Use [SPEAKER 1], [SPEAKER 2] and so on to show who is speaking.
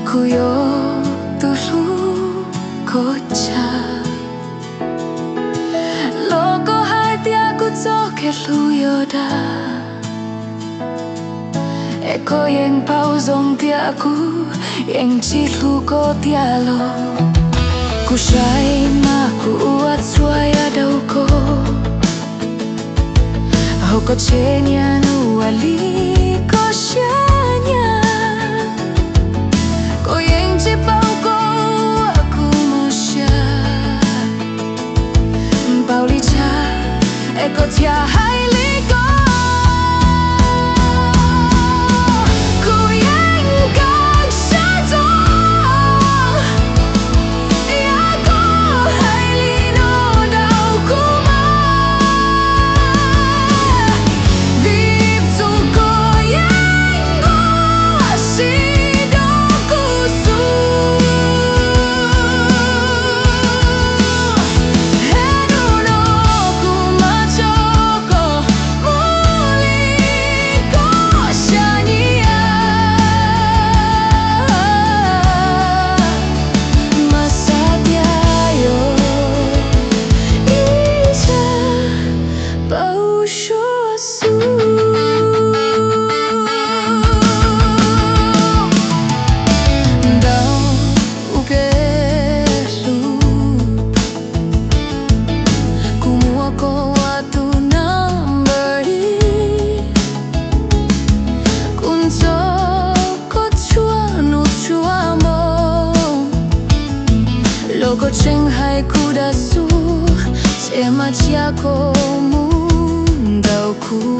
[SPEAKER 1] Ku yo dulu kocak Loko hati aku toke lu yoda Eko yang pau zong tiaku Yang cilu ko tialo Ku syai ma ku uat suaya dauko Hoko cenya nuali ko syanya Ko yang cipau ko aku mosya Pau licha eko tia hai liko Loko cheng hai kuda su Sema chia ko mundau ku